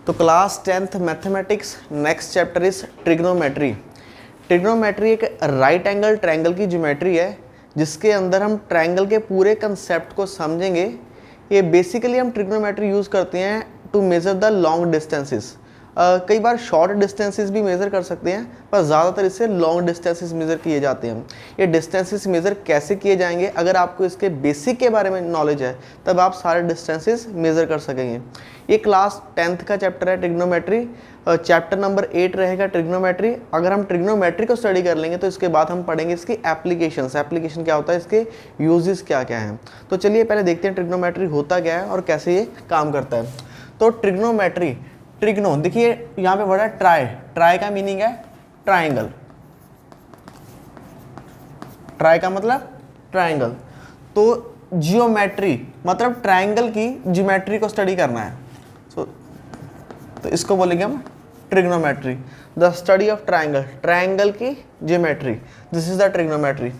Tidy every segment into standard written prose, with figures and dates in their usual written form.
तो class 10th mathematics, next chapter is trigonometry. Trigonometry एक right angle triangle की geometry है जिसके अंदर हम ट्रायंगल के पूरे कंसेप्ट को समझेंगे। ये बेसिकली हम ट्रिग्नोमेट्री यूज़ करते हैं to measure the long distances. कई बार शॉर्ट डिस्टेंसेस भी मेज़र कर सकते हैं, पर ज़्यादातर इससे लॉन्ग डिस्टेंसेस मेज़र किए जाते हैं। ये डिस्टेंसेस मेज़र कैसे किए जाएंगे, अगर आपको इसके बेसिक के बारे में नॉलेज है तब आप सारे डिस्टेंसेस मेज़र कर सकेंगे। ये क्लास 10th का चैप्टर है ट्रिग्नोमेट्री, चैप्टर नंबर 8 रहेगा ट्रिग्नोमेट्री। अगर हम ट्रिग्नोमेट्री को स्टडी कर लेंगे तो इसके बाद हम पढ़ेंगे इसकी एप्लीकेशंस। एप्लीकेशन क्या होता है, इसके यूजेस क्या क्या हैं। तो चलिए पहले देखते हैं ट्रिग्नोमेट्री होता क्या है और कैसे ये काम करता है। तो ट्रिग्नोमेट्री, ट्रिग्नो देखिए यहाँ पे वर्ड है ट्राई। ट्राई का मीनिंग है ट्राइंगल। ट्राई का मतलब ट्राइंगल। तो जियोमेट्री मतलब ट्राइंगल की ज्योमेट्री को स्टडी करना है। तो इसको बोलेंगे हम trigonometry, the study of triangle, triangle की geometry, this is the trigonometry.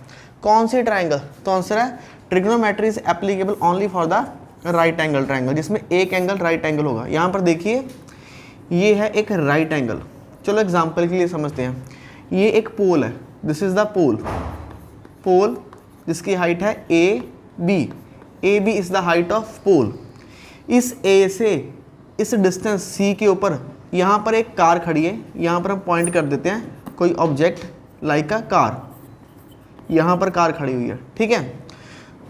कौन सी ट्राइंगल? तो आंसर है trigonometry is applicable only for the right angle triangle, जिसमें एक एंगल राइट एंगल होगा। यहाँ पर देखिए ये है एक राइट एंगल। चलो एग्जांपल के लिए समझते हैं। ये एक पोल है, this is the pole. Pole जिसकी हाइट है A B is the height of pole. इस ए से इस डिस्टेंस सी के ऊपर यहाँ पर एक कार खड़ी है। यहाँ पर हम पॉइंट कर देते हैं कोई ऑब्जेक्ट लाइक अ कार। यहाँ पर कार खड़ी हुई है, ठीक है।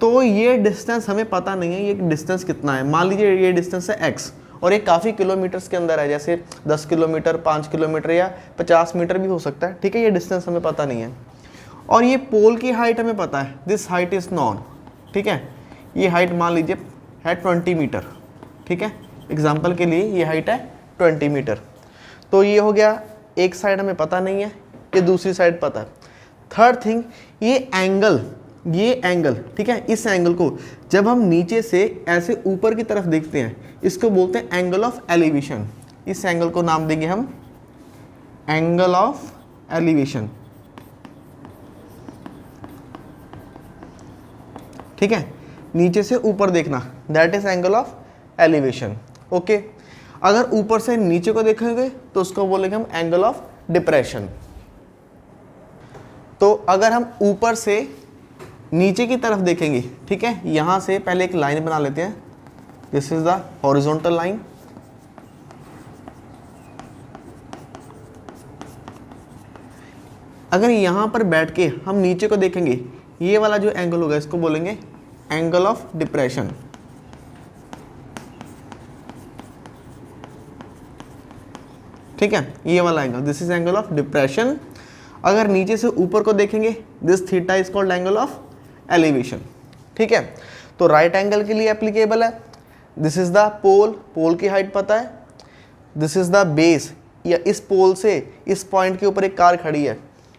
तो ये डिस्टेंस हमें पता नहीं है ये डिस्टेंस कितना है। मान लीजिए ये डिस्टेंस है x और ये काफ़ी किलोमीटर्स के अंदर है, जैसे 10 किलोमीटर, 5 किलोमीटर या 50 मीटर भी हो सकता है, ठीक है। ये डिस्टेंस हमें पता नहीं है। और ये पोल की हाइट हमें पता है, दिस हाइट इज़ नॉन, ठीक है। ये हाइट मान लीजिए है 20 मीटर, ठीक है। एग्जाम्पल के लिए ये हाइट है 20 मीटर। तो ये हो गया, एक साइड हमें पता नहीं है, ये दूसरी साइड पता है। थर्ड थिंग, ये एंगल, ठीक है। इस एंगल को जब हम नीचे से ऐसे ऊपर की तरफ देखते हैं, इसको बोलते हैं एंगल ऑफ एलिवेशन। इस एंगल को नाम देंगे हम एंगल ऑफ एलिवेशन, ठीक है। नीचे से ऊपर देखना, that is angle of elevation, okay. अगर ऊपर से नीचे को देखेंगे तो उसको बोलेंगे हम एंगल ऑफ डिप्रेशन। तो अगर हम ऊपर से नीचे की तरफ देखेंगे, ठीक है, यहां से पहले एक लाइन बना लेते हैं, this is the horizontal line. अगर यहां पर बैठ के हम नीचे को देखेंगे, ये वाला जो एंगल होगा इसको बोलेंगे एंगल ऑफ डिप्रेशन, ठीक है। ये वाला angle, this is angle of depression. अगर नीचे से ऊपर को देखेंगे, this theta is called angle of elevation, ठीक है। तो राइट एंगल के लिए एप्लीकेबल है। दिस इज द पोल, पोल की हाइट पता है। दिस इज द बेस, या इस पोल से इस पॉइंट के ऊपर एक कार खड़ी है,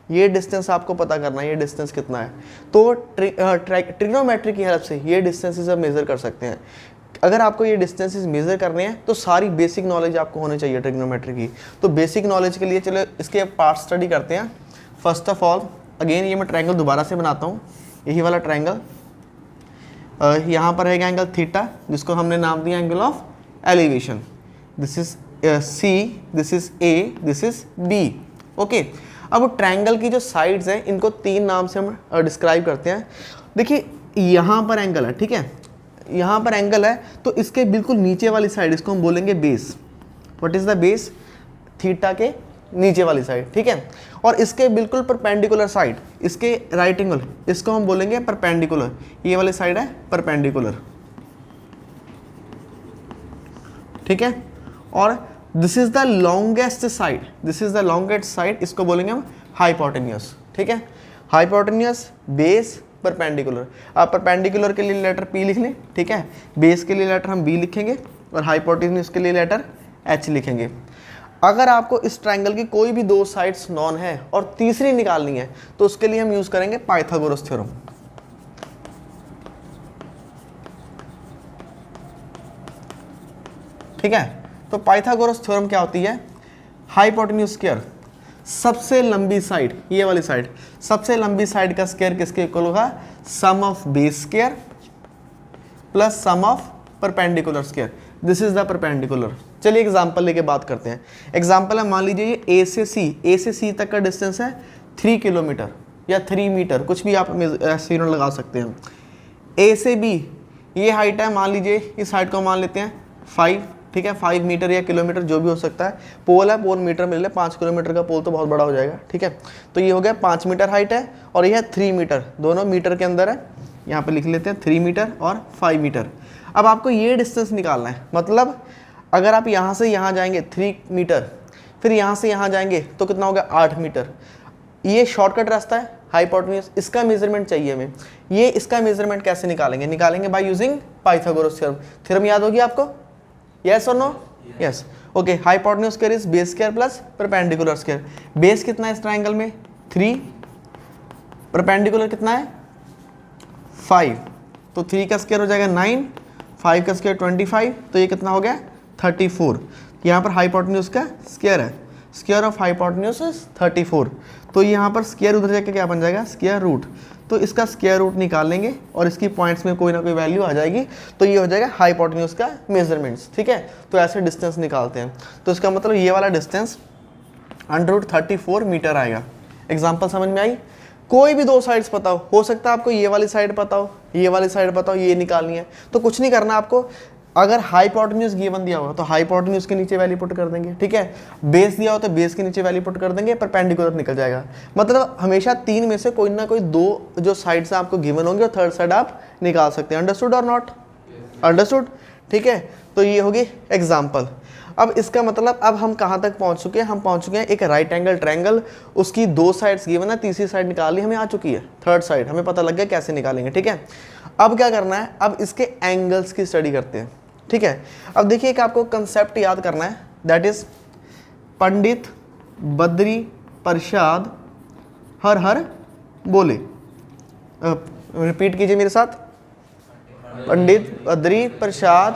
ये डिस्टेंस आपको पता करना है, ये डिस्टेंस कितना है। तो ट्रिग्नोमेट्री की हेल्प से ये डिस्टेंसेस आप मेज़र कर सकते हैं। अगर आपको ये डिस्टेंसेस मेज़र करने हैं तो सारी बेसिक नॉलेज आपको होनी चाहिए ट्रिग्नोमेट्री की। तो बेसिक नॉलेज के लिए चलो इसके पार्ट स्टडी करते हैं। फर्स्ट ऑफ ऑल अगेन ये मैं ट्रायंगल दोबारा से बनाता हूँ, यही वाला ट्रायंगल। यहाँ पर है एंगल थीटा, जिसको हमने नाम दिया angle of elevation. This is C, this is A, this is B, okay. अब ट्रायंगल की जो साइड्स हैं इनको 3 नाम से हम डिस्क्राइब करते हैं। देखिए यहाँ पर एंगल है, ठीक है, यहाँ पर एंगल है, तो इसके बिल्कुल नीचे वाली साइड इसको हम बोलेंगे base. What is the base? Theta के नीचे वाली साइड, ठीक है। और इसके बिल्कुल परपेंडिकुलर साइड, इसके राइट एंगल, इसको हम बोलेंगे परपेंडिकुलर। ये वाली साइड है परपेंडिकुलर, ठीक है। और this is the longest side, this is the longest side, इसको बोलेंगे हम हाइपोटेन्यूस, ठीक है। Hypotenuse, base, perpendicular. आप परपेंडिकुलर के लिए लेटर P लिख लें, ठीक है। बेस के लिए लेटर हम B लिखेंगे और हाइपोटेन्यूस के लिए लेटर H लिखेंगे। अगर आपको इस ट्रायंगल की कोई भी 2 साइड्स नॉन है और तीसरी निकालनी है तो उसके लिए हम यूज करेंगे पाइथागोरस थ्योरम, ठीक है। तो पाइथागोरस थ्योरम क्या होती है? हाइपोटेन्यूस स्क्वायर, सबसे लंबी साइड, ये वाली साइड, सबसे लंबी साइड का स्क्वायर किसके इक्वल होगा? Sum of base square plus sum of perpendicular square. This is the perpendicular. चलिए एग्जांपल लेके बात करते हैं। एग्जांपल है, मान लीजिए ये ए से सी तक का डिस्टेंस है 3 किलोमीटर या 3 मीटर, कुछ भी आप ऐसे यूनिट लगा सकते हैं। ए से बी ये हाइट है, मान लीजिए इस हाइट को मान लेते हैं 5, ठीक है, 5 मीटर या किलोमीटर जो भी हो सकता है। पोल है, पोल मीटर में ले ले, 5 किलोमीटर का पोल तो बहुत बड़ा हो जाएगा, ठीक है। तो ये हो गया 5 मीटर हाइट है और ये है 3 मीटर, दोनों मीटर के अंदर है। यहाँ पे लिख लेते हैं 3 मीटर और 5 मीटर। अब आपको ये डिस्टेंस निकालना है, मतलब अगर आप यहाँ से यहाँ जाएंगे 3 मीटर, फिर यहाँ से यहाँ जाएंगे तो कितना हो गया 8 मीटर। ये शॉर्टकट रास्ता है, हाइपोटेन्यूज, इसका मेजरमेंट चाहिए हमें। ये इसका मेजरमेंट कैसे निकालेंगे by using Pythagoras theorem. Theorem याद होगी आपको, यस और no? Yes. Okay, hypotenuse square is base square plus perpendicular square. Base कितना है इस ट्राइंगल में 3, परपेंडिकुलर कितना है 5, तो 3 का स्क्वायर हो जाएगा 9, 5 का स्क्वायर 25, तो ये कितना हो गया 34। यहाँ पर हाइपोटेन्यूज का स्क्वायर है, स्क्वायर ऑफ हाइपोटेन्यूज इज 34, तो यहाँ पर स्क्वायर उधर जाके क्या बन जाएगा स्क्वायर रूट। तो इसका स्क्वायर रूट निकाल लेंगे और इसकी पॉइंट्स में कोई ना कोई वैल्यू आ जाएगी, तो ये हो जाएगा हाइपोटेन्यूज का मेजरमेंट्स, ठीक है। तो ऐसे डिस्टेंस निकालते हैं। तो इसका मतलब ये वाला डिस्टेंस √34 मीटर आएगा। एग्जाम्पल समझ में आई? कोई भी 2 साइड्स पता हो सकता है आपको ये वाली साइड पता हो, ये वाली साइड पता हो, ये निकालनी है, तो कुछ नहीं करना आपको। अगर हाइपोटेन्यूज गिवन दिया हुआ तो हाइपोटेन्यूज के नीचे वैल्यू पुट कर देंगे, ठीक है। बेस दिया हो तो बेस के नीचे वैल्यू पुट कर देंगे, परपेंडिकुलर निकल जाएगा। मतलब हमेशा 3 में से कोई ना कोई 2 जो साइड्स आपको गिवन होंगे और थर्ड साइड आप निकाल सकते हैं। अंडरस्टूड और नॉट? अंडरस्टूड, ठीक है। तो ये होगी एग्जाम्पल। अब इसका मतलब अब हम कहाँ तक पहुँच चुके हैं? हम पहुँच चुके हैं एक राइट एंगल ट्रायंगल, उसकी 2 साइड्स गिवन है, तीसरी साइड निकालनी हमें आ चुकी है, थर्ड साइड हमें पता लग गया कैसे निकालेंगे, ठीक है। अब क्या करना है? अब इसके एंगल्स की स्टडी करते हैं, ठीक है। अब देखिए एक आपको कंसेप्ट याद करना है, दैट इज पंडित बद्री प्रसाद हर हर बोले। रिपीट कीजिए मेरे साथ, पंडित बद्री प्रसाद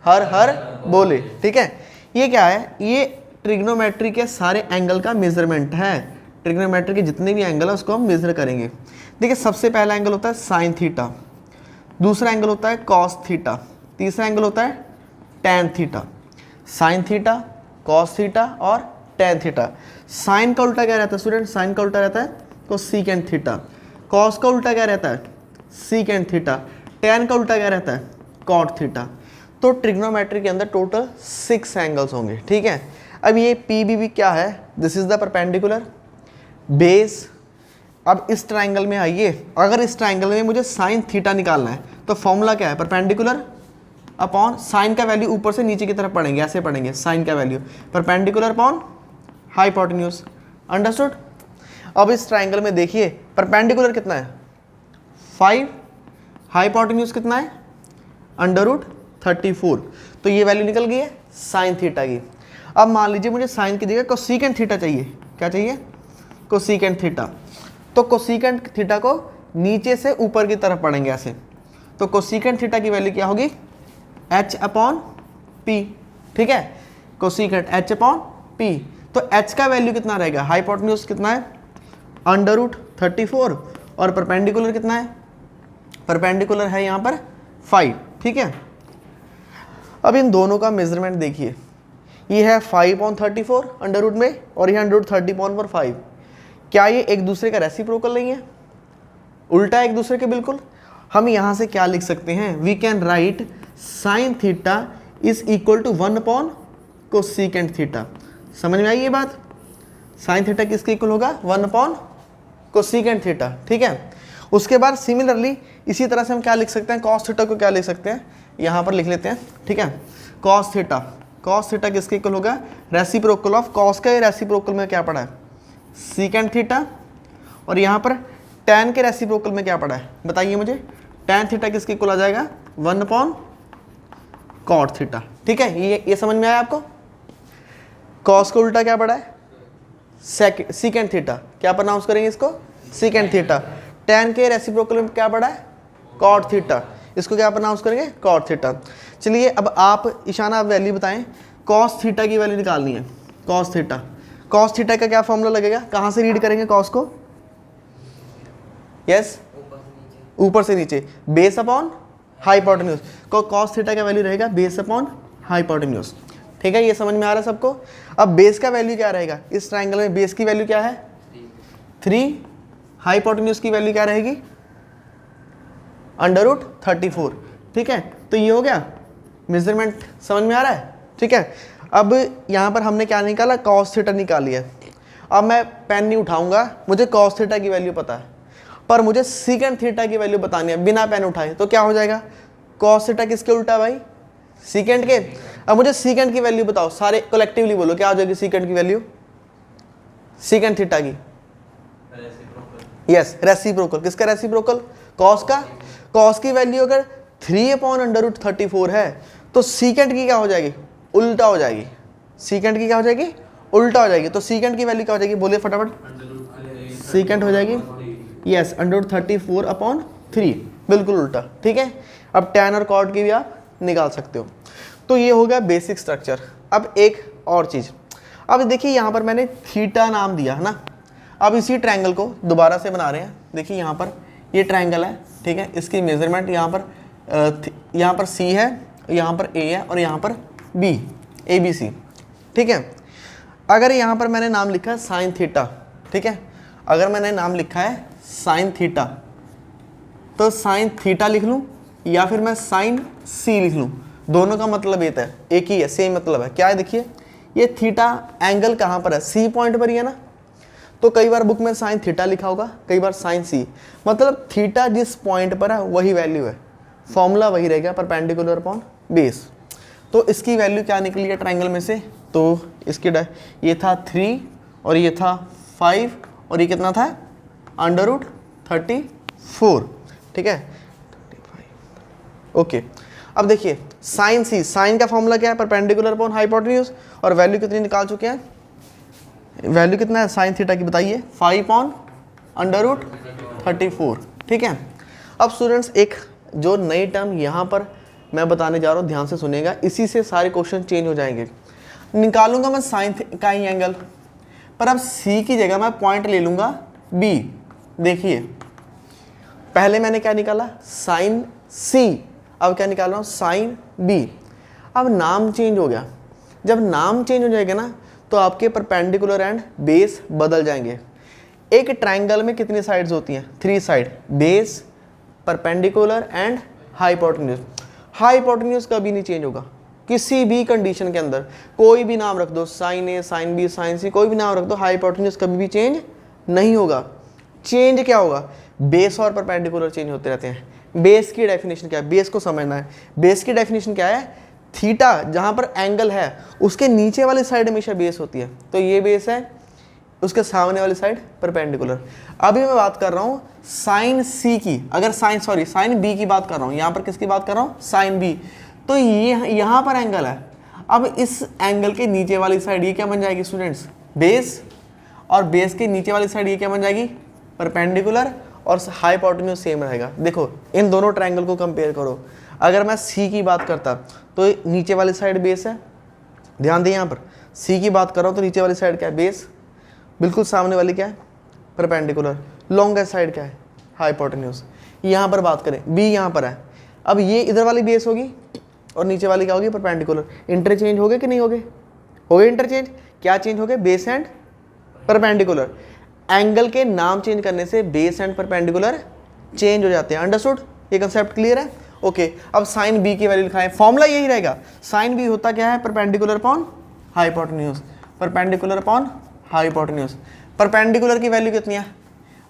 हर हर बोले, ठीक है। ये क्या है? ये ट्रिग्नोमेट्री के सारे एंगल का मेजरमेंट है। ट्रिग्नोमेट्री के जितने भी एंगल है उसको हम मेजर करेंगे। देखिए सबसे पहला एंगल होता है साइन थीटा, दूसरा एंगल होता है कॉस थीटा, तीसरा एंगल होता है tan theta. Sine theta, cos theta और टैन थीटा। साइन का उल्टा क्या रहता है स्टूडेंट? साइन का उल्टा रहता है कोसेकेंट थीटा। कॉस का उल्टा क्या रहता है? Secant theta. टैन का उल्टा क्या रहता है? Cot theta. तो ट्रिग्नोमेट्री के अंदर टोटल 6 एंगल्स होंगे, ठीक है। अब ये पीबीबी क्या है? This is the perpendicular base. अब इस ट्राइंगल में आइए, अगर इस ट्राइंगल में मुझे साइन थीटा निकालना है तो फॉर्मूला क्या है? परपेंडिकुलर अपॉन साइन का वैल्यू ऊपर से नीचे की तरफ पढ़ेंगे, ऐसे पढ़ेंगे, साइन का value perpendicular upon hypotenuse. Understood? अब इस ट्राइंगल में देखिए परपेंडिकुलर कितना है 5, हाइपोटेन्यूज कितना है √34, तो ये वैल्यू निकल गई है साइन थीटा की। अब मान लीजिए मुझे साइन की जगह कोसेकेंट थीटा चाहिए। क्या चाहिए? Cosecant theta. तो कोसेकेंट थीटा को नीचे से ऊपर की तरफ पढ़ेंगे ऐसे, तो कोसेकेंट थीटा की वैल्यू क्या होगी? h/p, ठीक है। कोसेकेंट h/p, तो h का वैल्यू कितना रहेगा? हाइपोटेन्यूज कितना है √34 और परपेंडिकुलर कितना है? परपेंडिकुलर है यहाँ पर 5, ठीक है। अब इन दोनों का मेजरमेंट देखिए, ये है 5/34 अंडर रूट में और ये √30/5। क्या ये एक दूसरे का रेसिप्रोकल नहीं है? उल्टा एक दूसरे के बिल्कुल। हम यहाँ से क्या लिख सकते हैं? We can write sine theta is equal to one by cosecant theta. समझ में आई ये बात? साइन थीटा किसके इक्वल होगा? 1/कोसेकेंट थीटा, ठीक है। उसके बाद सिमिलरली इसी तरह से हम क्या लिख सकते हैं? कॉस थीटा को क्या लिख सकते हैं? यहाँ पर लिख लेते हैं, ठीक है। कॉस थीटा, कॉस थीटा किसके इक्वल होगा? रेसिप्रोकल ऑफ कॉस का रेसिप्रोकल में क्या पड़ा है? Secant theta. और यहाँ पर टैन के रेसिप्रोकल में क्या पड़ा है? बताइए मुझे। टैन थीटा किसके इक्वल आ जाएगा? 1/कॉट थीटा, ठीक है। ये समझ में आया आपको? कॉस का उल्टा क्या पड़ा है? Secant theta. क्या प्रोनाउंस करेंगे इसको? Secant theta. टैन के रेसिप्रोकल में क्या पड़ा है? Cot theta. इसको क्या प्रोनाउंस करेंगे? Cot theta. चलिए अब आप ईशाना वैल्यू बताएं, कॉस थीटा की वैल्यू निकालनी है। कॉस थीटा, कॉस थीटा का क्या फॉर्मूला लगेगा? कहाँ से रीड करेंगे कॉस को? यस, ऊपर से नीचे, base upon hypotenuse. Cos theta का वैल्यू रहेगा बेस अपॉन हाइपोटेन्यूज। ठीक है, ये समझ में आ रहा है सबको। अब बेस का वैल्यू क्या रहेगा इस ट्राइंगल में? बेस की वैल्यू क्या है? 3। हाइपोटेन्यूज की वैल्यू क्या रहेगी? √34। ठीक है, तो ये हो गया मेजरमेंट, समझ में आ रहा है? ठीक है, अब यहाँ पर हमने क्या निकाला? कॉस थीटा निकाली है। अब मैं पेन नहीं उठाऊंगा, मुझे कॉस थीटा की वैल्यू पता है, पर मुझे सीकेंट थीटा की वैल्यू बतानी है बिना पेन उठाए। तो क्या हो जाएगा? कॉस थीटा किसके उल्टा भाई? सीकेंट के। अब मुझे सीकेंट की वैल्यू बताओ, सारे कलेक्टिवली बोलो, क्या हो जाएगी सीकेंट की वैल्यू? सीकेंट थीटा की, यस रेसिप्रोकल। किसका रेसिप्रोकल? कॉस का। कॉस की वैल्यू अगर 3/√34 है तो सीकेंट की क्या हो जाएगी? उल्टा हो जाएगी। सीकेंट की क्या हो जाएगी? उल्टा हो जाएगी। तो सीकेंट की वैल्यू क्या हो जाएगी? बोलिए फटाफट। सीकेंट हो जाएगी यस √34/3, बिल्कुल उल्टा। ठीक है, अब tan और cot की भी आप निकाल सकते हो। तो ये हो गया बेसिक स्ट्रक्चर। अब एक और चीज़, अब देखिए यहाँ पर मैंने थीटा नाम दिया है ना। अब इसी ट्रायंगल को दोबारा से बना रहे हैं। देखिए यहाँ पर ये ट्रायंगल है, ठीक है, इसकी मेजरमेंट यहाँ पर C है, यहाँ पर A है और यहाँ पर B, ABC। ठीक है, अगर यहाँ पर मैंने नाम लिखा है साइन थीटा, ठीक है, अगर मैंने नाम लिखा है साइन थीटा, तो साइन थीटा लिख लूँ या फिर मैं साइन C लिख लूँ, दोनों का मतलब एक ही है, सेम मतलब है। क्या है? देखिए ये थीटा एंगल कहाँ पर है? C पॉइंट पर ही है ना। तो कई बार बुक में साइन थीटा लिखा होगा, कई बार साइन C, मतलब थीटा जिस पॉइंट पर है वही वैल्यू है, फॉर्मूला वही रहेगा, परपेंडिकुलर अपॉन बेस। तो इसकी वैल्यू क्या निकली है ट्रायंगल में से? तो इसकी ये था 3 और ये था 5 और ये कितना था? √34। ठीक है, ओके। अब देखिए साइन C, साइन का फॉर्मूला क्या है? परपेंडिकुलर अपॉन हाइपोटेन्यूज, और वैल्यू कितनी निकाल चुके हैं? वैल्यू कितना है साइन थीटा की बताइए? 5/√34। ठीक है, अब स्टूडेंट्स एक जो नई टर्म यहाँ पर मैं बताने जा रहा हूँ, ध्यान से सुनिएगा, इसी से सारे क्वेश्चन चेंज हो जाएंगे। निकालूंगा मैं साइन का ही एंगल, पर अब C की जगह मैं पॉइंट ले लूँगा B। देखिए पहले मैंने क्या निकाला? साइन C, अब क्या निकाल रहा हूँ? Sine B। अब नाम चेंज हो गया। जब नाम चेंज हो जाएगा ना तो आपके परपेंडिकुलर एंड बेस बदल जाएंगे। एक ट्रायंगल में कितनी साइड्स होती हैं? 3 side, base, perpendicular and hypotenuse. Hypotenuse कभी नहीं चेंज होगा किसी भी कंडीशन के अंदर। कोई भी नाम रख दो, sine A, sine B, sine C, कोई भी नाम रख दो, हाइपोटेन्यूज कभी भी चेंज नहीं होगा। चेंज क्या होगा? बेस और परपेंडिकुलर चेंज होते रहते हैं। बेस की डेफिनेशन क्या है? बेस को समझना है। बेस की डेफिनेशन क्या है? थीटा जहाँ पर एंगल है उसके नीचे वाली साइड हमेशा बेस होती है, तो ये बेस है, उसके सामने वाली साइड परपेंडिकुलर। अभी मैं बात कर रहा हूँ साइन C की, अगर साइन B की बात कर रहा हूँ, यहाँ पर किसकी बात कर रहा हूँ? Sine B। तो ये यहाँ पर एंगल है, अब इस एंगल के नीचे वाली साइड ये क्या बन जाएगी स्टूडेंट्स? बेस, और बेस के नीचे वाली साइड ये क्या बन जाएगी? परपेंडिकुलर, और हाइपोटेन्यूज सेम रहेगा। देखो इन दोनों ट्रायंगल को कंपेयर करो। अगर मैं C की बात करता तो नीचे वाली साइड बेस है, ध्यान दें यहाँ पर C की बात कर रहा हूँ तो नीचे वाली साइड क्या है? बेस, बिल्कुल सामने वाली क्या है? परपेंडिकुलर। लॉन्गेस्ट साइड क्या है? हाइपोटेन्यूज। यहाँ पर बात करें B यहाँ पर है, अब ये इधर वाली बेस होगी और नीचे वाली क्या होगी? परपेंडिकुलर। इंटरचेंज हो गए कि नहीं हो गए? हो गए इंटरचेंज। क्या चेंज हो गए? Base and perpendicular. एंगल के नाम चेंज करने से बेस एंड परपेंडिकुलर चेंज हो जाते हैं। अंडरस्टूड? ये कंसेप्ट क्लियर है? ओके, अब साइन B की वैल्यू लिखाएं। फॉर्मूला यही रहेगा। साइन B होता क्या है? Perpendicular upon hypotenuse, perpendicular upon hypotenuse. Perpendicular की वैल्यू कितनी है?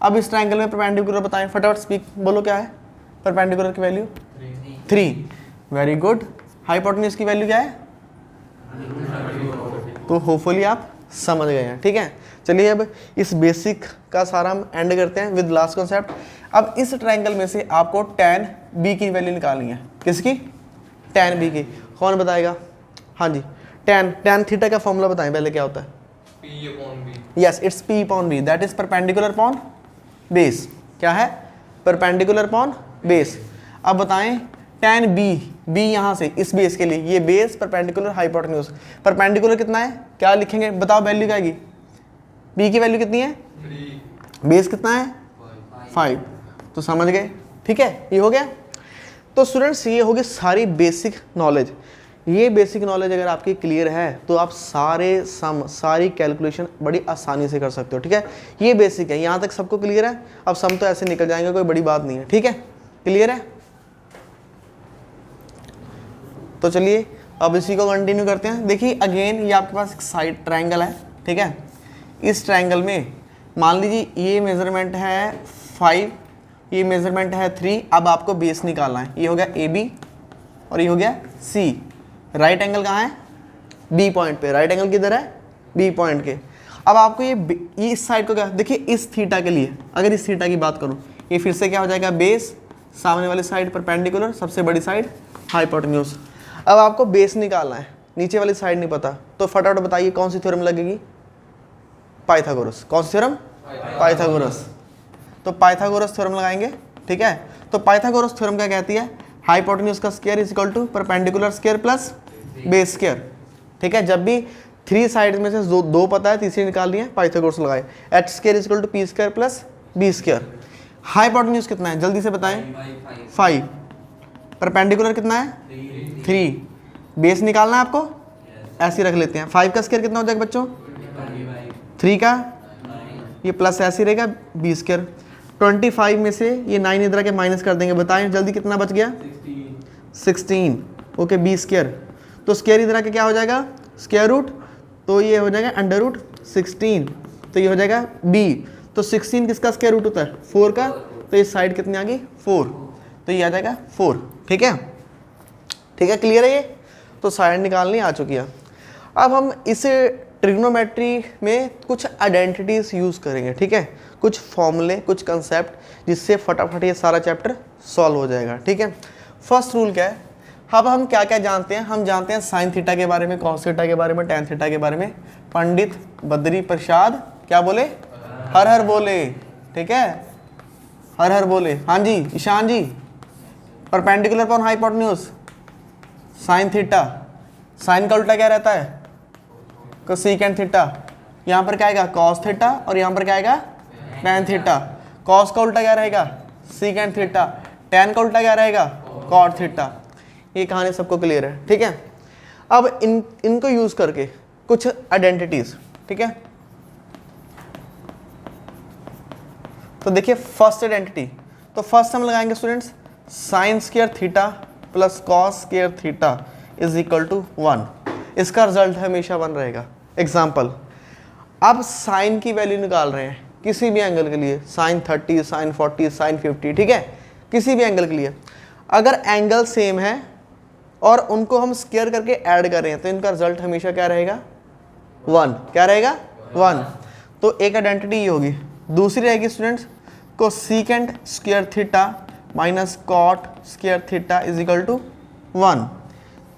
अब इस ट्रायंगल में परपेंडिकुलर बताएं, फटाफट स्पीक बोलो, क्या है परपेंडिकुलर की वैल्यू? 3। Very good. हाइपोटेन्यूज की वैल्यू क्या है? तो होपफुली आप समझ गए हैं। ठीक है, चलिए अब इस बेसिक का सारा हम एंड करते हैं विद लास्ट कॉन्सेप्ट। अब इस ट्रायंगल में से आपको tan B की वैल्यू निकालनी है। किसकी? tan B की। कौन बताएगा? हाँ जी, tan थीटा का फॉर्मूला बताएं पहले, क्या होता है? Yes, it's P upon B, that is perpendicular upon base. क्या है? Perpendicular upon base. अब बताएं tan B यहाँ से इस बेस के लिए, ये बेस, परपेंडिकुलर, हाइपोटेन्यूज। परपेंडिकुलर कितना है? क्या लिखेंगे बताओ? वैल्यू क्या आएगी? B की वैल्यू कितनी है? 3। बेस कितना है? 5। तो समझ गए? ठीक है, ये हो गया। तो स्टूडेंट्स ये होगी सारी बेसिक नॉलेज। ये बेसिक नॉलेज अगर आपकी क्लियर है तो आप सारे सम सारी कैलकुलेशन बड़ी आसानी से कर सकते हो। ठीक है, ये बेसिक है, यहाँ तक सबको क्लियर है। अब सम तो ऐसे निकल जाएंगे, कोई बड़ी बात नहीं है। ठीक है, क्लियर है। तो चलिए अब इसी को कंटिन्यू करते हैं। देखिए अगेन ये आपके पास एक साइड ट्रायंगल है। ठीक है, इस ट्रायंगल में मान लीजिए ये मेजरमेंट है 5, ये मेजरमेंट है 3। अब आपको बेस निकालना है। ये हो गया AB और ये हो गया C। राइट एंगल कहाँ है? B पॉइंट पे। राइट एंगल किधर है? B पॉइंट के। अब आपको ये इस साइड को क्या, देखिए इस थीटा के लिए अगर इस थीटा की बात करूँ, ये फिर से क्या हो जाएगा? बेस, सामने वाली साइड परपेंडिकुलर, सबसे बड़ी साइड हाइपोटेन्यूज। अब आपको बेस निकालना है, नीचे वाली साइड नहीं पता, तो फटाफट बताइए कौन सी थ्योरम लगेगी? पाइथागोरस। कौन सी थ्योरम? पाइथागोरस। तो पाइथागोरस थ्योरम लगाएंगे। ठीक है, तो पाइथागोरस थ्योरम क्या कहती है? हाइपोटेन्यूज का square is equal to perpendicular square plus base square. ठीक है, जब भी 3 साइड में से दो पता है, तीसरी निकालनी है, पाइथागोरस लगाए। H square is equal to P square plus B square. Hypotenuse कितना है जल्दी से बताएं? 5। परपेंडिकुलर कितना है? 3। बेस निकालना है आपको, ऐसे रख लेते हैं। 5 का स्क्वायर कितना हो जाएगा बच्चों? 3 का ये प्लस ऐसे रहेगा बी स्क्वायर। 25 में से ये 9 इधर के माइनस कर देंगे, बताएं जल्दी कितना बच गया? 16। Okay, B square. तो स्क्वायर इधर के क्या हो जाएगा? स्क्वायर रूट, तो ये हो जाएगा अंडर रूट 16, तो ये हो जाएगा बी। तो 16 किसका स्क्वायर रूट होता है? 4 का, तो ये साइड कितनी आ गई? 4, तो ये आ जाएगा 4। ठीक है, ठीक है, क्लियर है ये? तो साइड निकालनी आ चुकी है। अब हम इस ट्रिग्नोमेट्री में कुछ आइडेंटिटीज यूज़ करेंगे। ठीक है, कुछ फॉर्मूले, कुछ कंसेप्ट, जिससे फटाफट ये सारा चैप्टर सॉल्व हो जाएगा। ठीक है, फर्स्ट रूल क्या है? अब हम क्या क्या जानते हैं? हम जानते हैं साइन थीटा के बारे में, कॉस थीटा के बारे में, टैन थीटा के बारे में। पंडित बद्री प्रसाद क्या बोले? हर हर बोले। ठीक है, हर हर बोले। हाँ जी Ishan ji, perpendicular upon hypotenuse sine theta. Sine का उल्टा क्या रहता है? Cosecant theta. यहाँ पर क्या आएगा? कॉस थीटा, और यहाँ पर क्या आएगा? Tan theta. कॉस का उल्टा क्या रहेगा? Secant theta. टैन का उल्टा क्या रहेगा? Cot theta. ये कहानी सबको क्लियर है। ठीक है, अब इनको यूज करके कुछ आइडेंटिटीज। ठीक है, तो देखिए फर्स्ट आइडेंटिटी, तो फर्स्ट हम लगाएंगे students, sine square theta plus cos square theta is equal to 1। इसका रिजल्ट हमेशा 1 रहेगा। एग्जाम्पल, अब साइन की वैल्यू निकाल रहे हैं किसी भी एंगल के लिए, साइन 30, साइन 40, साइन 50। ठीक है, किसी भी एंगल के लिए अगर एंगल सेम है और उनको हम स्क्वायर करके ऐड कर रहे हैं, तो इनका रिजल्ट हमेशा क्या रहेगा? 1। क्या रहेगा? 1। तो एक आइडेंटिटी ये होगी। दूसरी रहेगी students, cosecant square theta minus cot square theta is equal to 1।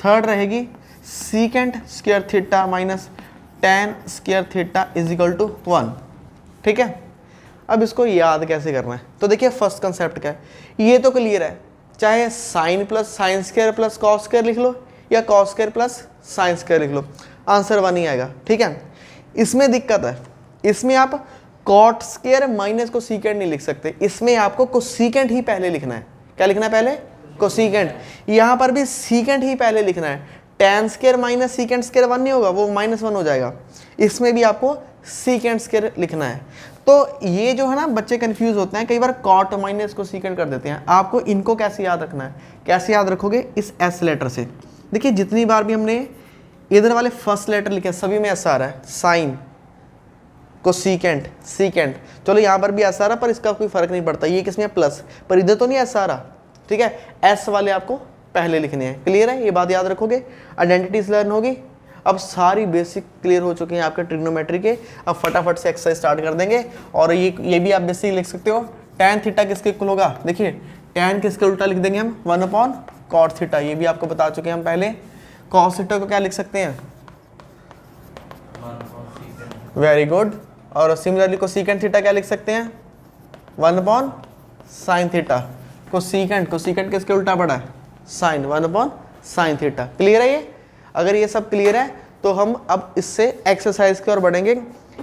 Third रहेगी secant square theta minus tan square theta is equal to 1। ठीक है, अब इसको याद कैसे करना है? तो देखिए फर्स्ट कंसेप्ट क्या है, ये तो क्लियर है, चाहे sine plus sine square plus cos square लिख लो या cos square plus sine square लिख लो, आंसर 1 ही आएगा। ठीक है, इसमें दिक्कत है, इसमें आप कॉट स्क्वायर माइनस कोसेकेंट नहीं लिख सकते, इसमें आपको कोसेकेंट ही पहले लिखना है। क्या लिखना है पहले? कोसेकेंट। यहाँ पर भी सीकेंट ही पहले लिखना है। Tan square minus secant square 1 नहीं होगा, वो -1 हो जाएगा। इसमें भी आपको सीकेंट स्क्वायर लिखना है। तो ये जो है ना, बच्चे कंफ्यूज होते हैं, कई बार कॉट माइनस को सीकेंट कर देते हैं। आपको इनको कैसे याद रखना है? कैसे याद रखोगे? इस एस लेटर से। देखिए जितनी बार भी हमने इधर वाले फर्स्ट लेटर लिखे सभी में एस आ रहा है, साइन को सीकेंट, सीकेंट। चलो यहाँ पर भी एस आ रहा, पर इसका कोई फर्क नहीं पड़ता, ये किसमें प्लस, पर इधर तो नहीं एस आ रहा। ठीक है, एस वाले आपको पहले लिखने हैं। क्लियर है? ये बात याद रखोगे, आइडेंटिटीज लर्न होगी। अब सारी बेसिक क्लियर हो चुके हैं आपके ट्रिग्नोमेट्री के। अब फटाफट से एक्सरसाइज स्टार्ट कर देंगे। और ये भी आप बेसिक लिख सकते हो, टैन थीटा किसके इक्वल होगा? देखिए टैन किसके उल्टा लिख देंगे हम? 1 अपॉन कॉट थीटा। ये भी आपको बता चुके हैं हम पहले। कॉस थीटा को क्या लिख सकते हैं? Very good. और सिमिलरली कोसेकेंट थीटा क्या लिख सकते हैं? 1 अपॉन साइन थीटा। कोसेकेंट किसके उल्टा पड़ा है? साइन, 1 अपॉन साइन थीटा। क्लियर है ये? अगर ये सब क्लियर है तो हम अब इससे एक्सरसाइज की ओर बढ़ेंगे।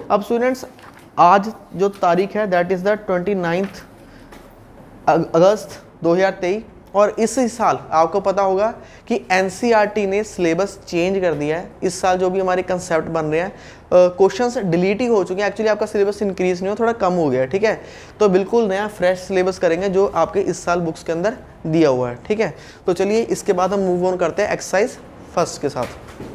अब स्टूडेंट्स आज जो तारीख है दैट इज़ द 29 अगस्त 2023। और इस साल आपको पता होगा कि एनसीईआरटी ने सिलेबस चेंज कर दिया है। इस साल जो भी हमारे कंसेप्ट बन रहे हैं, क्वेश्चंस डिलीट ही हो चुके हैं, एक्चुअली आपका सिलेबस इंक्रीज नहीं हो, थोड़ा कम हो गया है, ठीक है। तो बिल्कुल नया फ्रेश सिलेबस करेंगे जो आपके इस साल बुक्स के अंदर दिया हुआ है, ठीक है। तो चलिए इसके बाद हम मूव ऑन करते हैं एक्सरसाइज फर्स्ट के साथ।